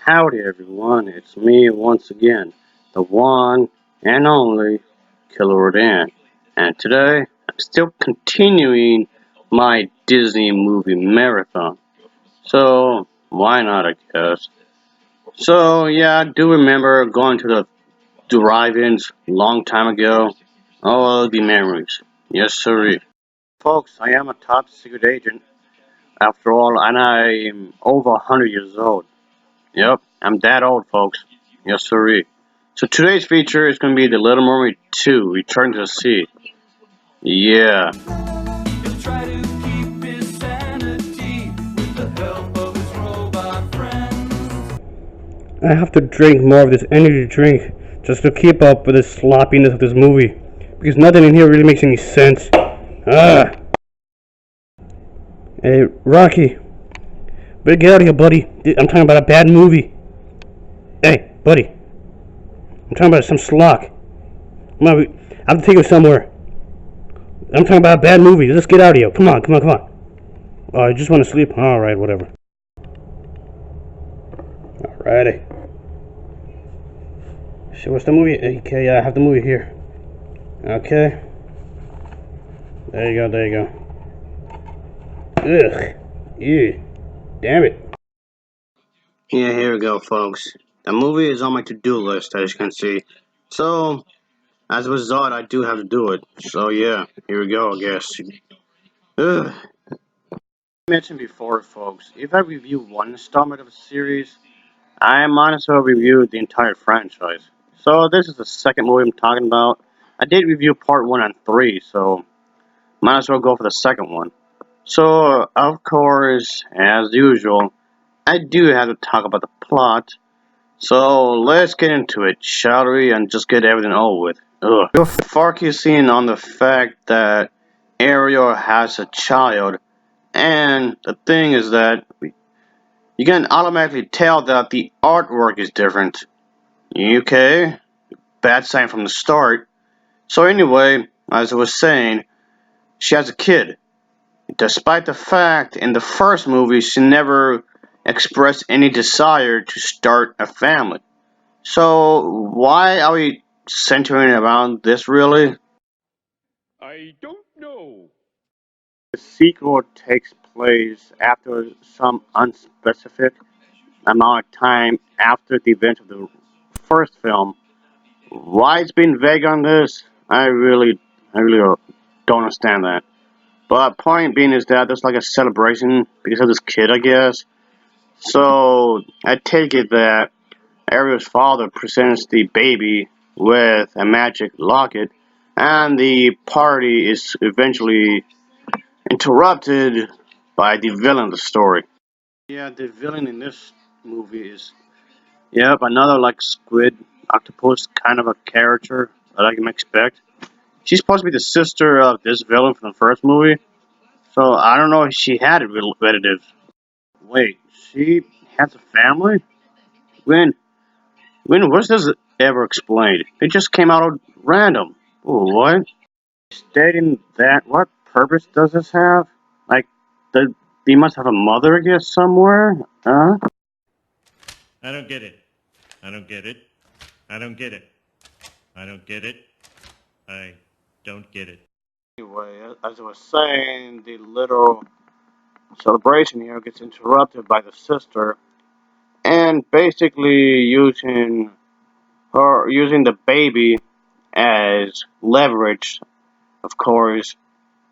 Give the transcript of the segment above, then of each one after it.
Howdy everyone, it's me once again, the one and only Killer Dan. And today, I'm still continuing my Disney movie marathon. So, why not, I guess. So, yeah, I do remember going to the drive-ins long time ago. Oh, the memories. Yes, sir. Folks, I am a top secret agent, after all, and I am over 100 years old. Yep, I'm that old, folks. Yes, sirree. So today's feature is going to be the Little Mermaid 2, Return to the Sea. Yeah. He'll try to keep his sanity with the help of his robot friends. I have to drink more of this energy drink just to keep up with the sloppiness of this movie. Because nothing in here really makes any sense. Ah! Hey, Rocky. Better get out of here, buddy. I'm talking about a bad movie. Hey, buddy. I'm talking about some schlock. Come on, I have to take you somewhere. I'm talking about a bad movie. Let's get out of here. Come on, come on, come on. Oh, I just want to sleep? Alright, whatever. Alrighty. So what's the movie? Okay, I have the movie here. Okay. There you go, there you go. Ugh. Ew. Damn it. Yeah, here we go, folks. The movie is on my to-do list, as you can see. So, as a result, I do have to do it. So, yeah, here we go, I guess. Ugh. I mentioned before, folks, if I review one installment of a series, I might as well review the entire franchise. So, this is the second movie I'm talking about. I did review part 1 and 3, so might as well go for the second one. So, of course, as usual, I do have to talk about the plot. So, let's get into it, shall we, and just get everything over with. Ugh. You're focusing on the fact that Ariel has a child, and the thing is that you can automatically tell that the artwork is different. Okay? Bad sign from the start. So, anyway, as I was saying, she has a kid. Despite the fact in the first movie she never expressed any desire to start a family. So why are we centering around this really? I don't know. The sequel takes place after some unspecific amount of time after the event of the first film. Why it's been vague on this, I really don't understand that. But point being is that there's like a celebration because of this kid, I guess. So I take it that Ariel's father presents the baby with a magic locket, and the party is eventually interrupted by the villain of the story. Yeah, the villain in this movie is, yep, another like squid, octopus kind of a character that I can expect. She's supposed to be the sister of this villain from the first movie, so I don't know if she had a relative. Wait, she has a family? When? When was this ever explained? It just came out of random. What? Stating that, what purpose does this have? Like, the, they must have a mother, I guess, somewhere? Huh? I don't get it. I don't get it. I don't get it. I don't get it. I don't get it. Anyway, as I was saying, the little celebration here gets interrupted by the sister, and basically using the baby as leverage, of course.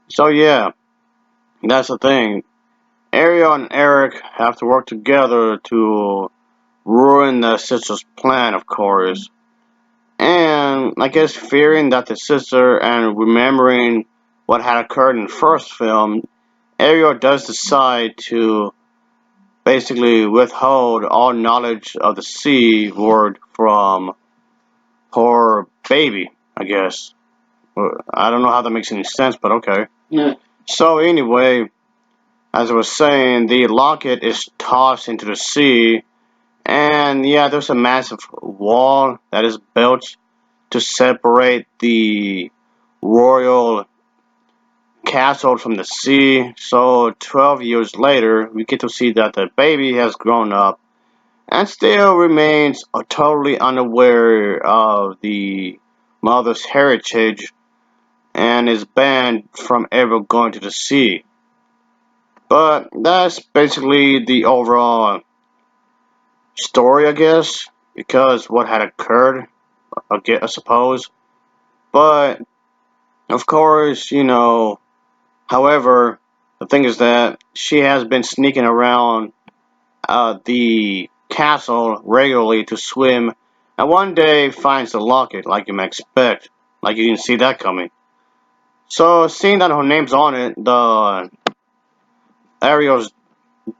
So yeah, that's the thing. Ariel and Eric have to work together to ruin the sister's plan, of course. And I guess fearing that the sister and remembering what had occurred in the first film, Ariel does decide to basically withhold all knowledge of the C word from her baby, I guess. I don't know how that makes any sense, but okay. Yeah. So anyway, as I was saying, the locket is tossed into the sea, and yeah, there's a massive wall that is built to separate the royal castle from the sea. So 12 years later, we get to see that the baby has grown up, and still remains totally unaware of the mother's heritage and is banned from ever going to the sea. But that's basically the overall story, I guess, because what had occurred, I suppose. But of course, however, the thing is that she has been sneaking around the castle regularly to swim, and one day finds the locket, like you might expect, like you didn't see that coming. So, seeing that her name's on it, the Ariel's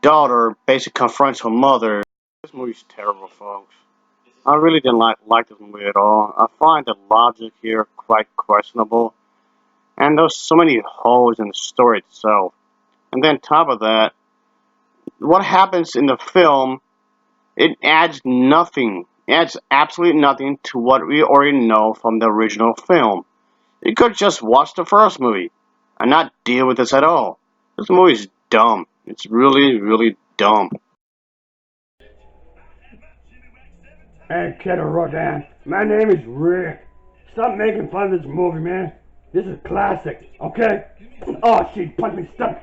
daughter basically confronts her mother. This movie's terrible, folks. I really didn't like this movie at all. I find the logic here quite questionable, and there's so many holes in the story itself. And then, on top of that, what happens in the film, it adds nothing. It adds absolutely nothing to what we already know from the original film. You could just watch the first movie and not deal with this at all. This movie is dumb. It's really, really dumb. Hey, kid of Rodan, my name is Rick. Stop making fun of this movie, man. This is classic, okay? Oh, she punched me stomach.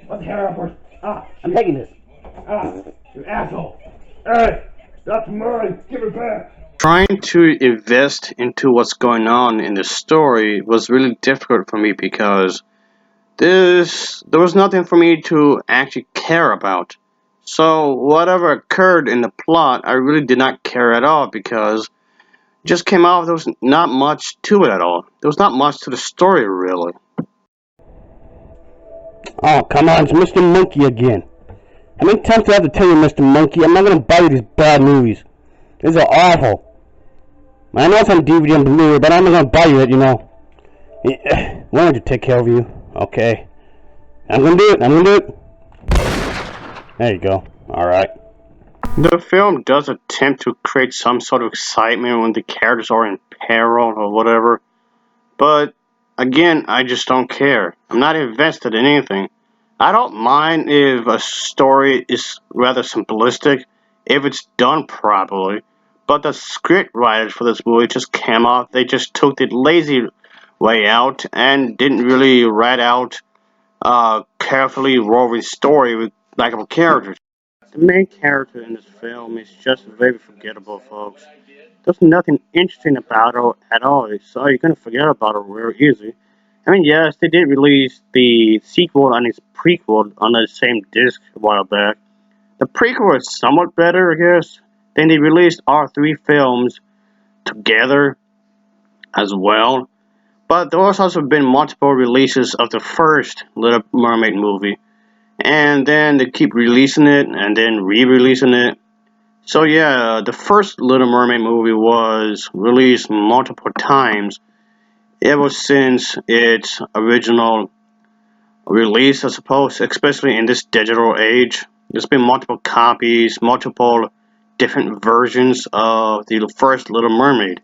What's the hair up first? I'm taking this. You asshole. Hey, that's mine. Give it back. Trying to invest into what's going on in the story was really difficult for me because there was nothing for me to actually care about. So whatever occurred in the plot, I really did not care at all because it just came out. There was not much to it at all. There was not much to the story really. Oh, come on, it's Mr. Monkey again. How many times do I have to tell you, Mr. Monkey? I'm not gonna buy you these bad movies. These are awful. I know it's on DVD and Blu-ray, but I'm not gonna buy you it, Why don't you take care of you? Okay. I'm gonna do it. There you go. Alright. The film does attempt to create some sort of excitement when the characters are in peril or whatever, but again, I just don't care. I'm not invested in anything. I don't mind if a story is rather simplistic, if it's done properly, but the script writers for this movie just came off, they just took the lazy way out and didn't really write out a carefully woven story with likable characters. The main character in this film is just very forgettable, folks. There's nothing interesting about it at all, so you're gonna forget about it real easy. I mean, yes, they did release the sequel and its prequel on the same disc a while back. The prequel is somewhat better, I guess. Then they released all three films together as well. But there has also been multiple releases of the first Little Mermaid movie. And then they keep releasing it and then re-releasing it. So yeah, the first Little Mermaid movie was released multiple times ever since its original release, I suppose, especially in this digital age. There's been multiple copies, multiple different versions of the first Little Mermaid.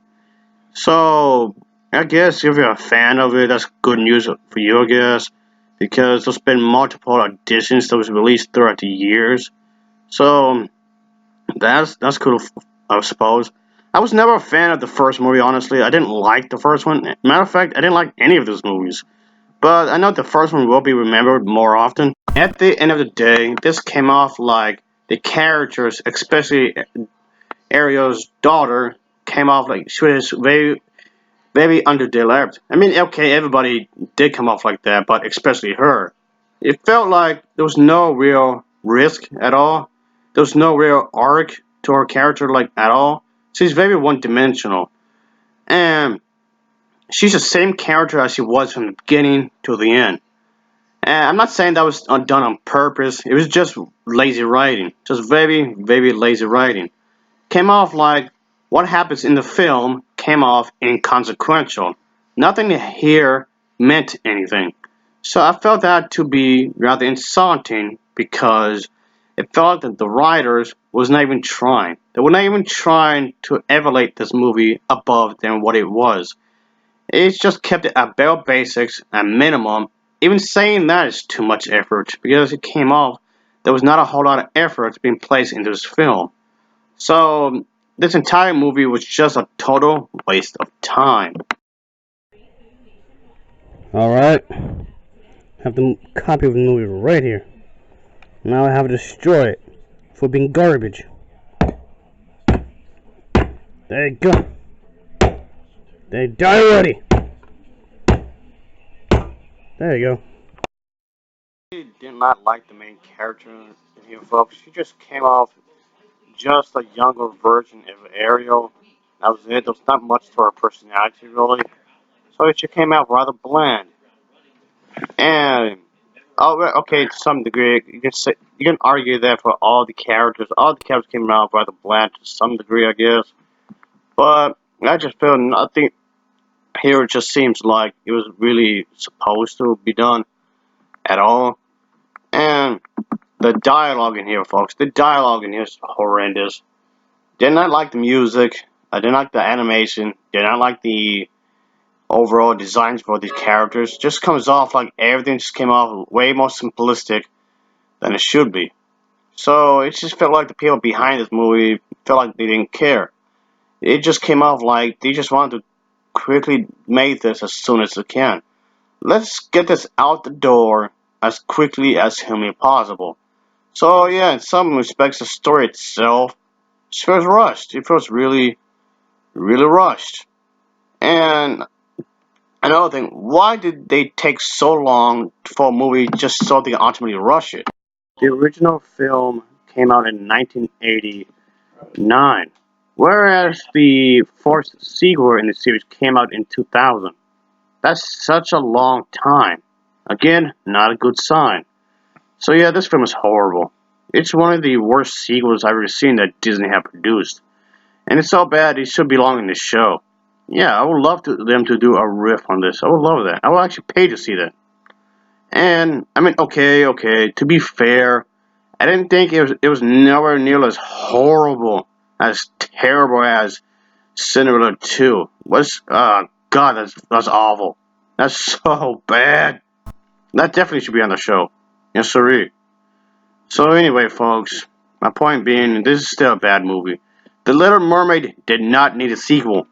So, I guess if you're a fan of it, that's good news for you, I guess, because there's been multiple editions that was released throughout the years. So, that's cool, I suppose. I was never a fan of the first movie, honestly. I didn't like the first one. Matter of fact, I didn't like any of those movies. But I know the first one will be remembered more often. At the end of the day, this came off like the characters, especially Ariel's daughter, came off like she was very, very underdeveloped. I mean, okay, everybody did come off like that, but especially her. It felt like there was no real risk at all. There was no real arc to her character, like at all. She's very one-dimensional, and she's the same character as she was from the beginning to the end. And I'm not saying that was done on purpose. It was just lazy writing, just very, very lazy writing. Came off like what happens in the film came off inconsequential. Nothing here meant anything. So I felt that to be rather insulting because it felt that the writers was not even trying. They were not even trying to elevate this movie above than what it was. It's just kept it at bare basics at minimum. Even saying that is too much effort because it came off. There was not a whole lot of effort being placed into this film. So this entire movie was just a total waste of time. Alright. Have the copy of the movie right here. Now I have to destroy it for being garbage. There you go. They die already. There you go. I did not like the main character in here, folks. She just came off just a younger version of Ariel. That was it. There was not much to her personality, really. So she came out rather bland. And oh, well, okay, to some degree, you can argue that for all the characters. All the characters came out rather bland to some degree, I guess. But I just feel nothing here. Just seems like it was really supposed to be done at all. And the dialogue in here, folks, the dialogue in here is horrendous. Did not like the music. I did not like the animation. Did not like the overall designs for these characters. Just comes off like everything just came off way more simplistic than it should be. So it just felt like the people behind this movie felt like they didn't care. It just came off like they just wanted to quickly make this as soon as they can. Let's get this out the door as quickly as humanly possible. So yeah, in some respects, the story itself feels rushed. It feels really, really rushed. And another thing, why did they take so long for a movie just so they can ultimately rush it? The original film came out in 1989, whereas the fourth sequel in the series came out in 2000. That's such a long time. Again, not a good sign. So yeah, this film is horrible. It's one of the worst sequels I've ever seen that Disney have produced. And it's so bad it should belong in this show. Yeah, I would love them to do a riff on this. I would love that. I would actually pay to see that. And I mean, okay. To be fair, I didn't think it was nowhere near as horrible, as terrible as Cinderella 2. God, that's awful. That's so bad. That definitely should be on the show. Yes, sirree. So anyway, folks, my point being, this is still a bad movie. The Little Mermaid did not need a sequel.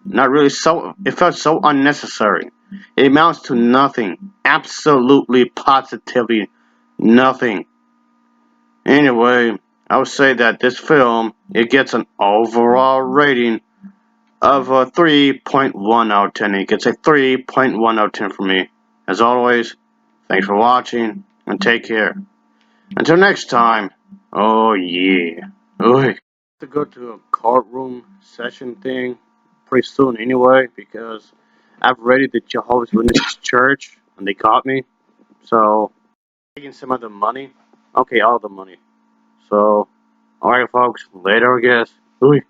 Not really. So it felt so unnecessary. It amounts to nothing. Absolutely, positively nothing. Anyway, I would say that this film, it gets an overall rating of a 3.1 out of 10. It gets a 3.1 out of 10 for me. As always, thanks for watching and take care. Until next time, oh yeah. Oy. To go to a courtroom session thing pretty soon anyway because I've raided the Jehovah's Witnesses church and they caught me. So, taking some of the money. Okay, all the money. So, alright folks, later I guess. Oy.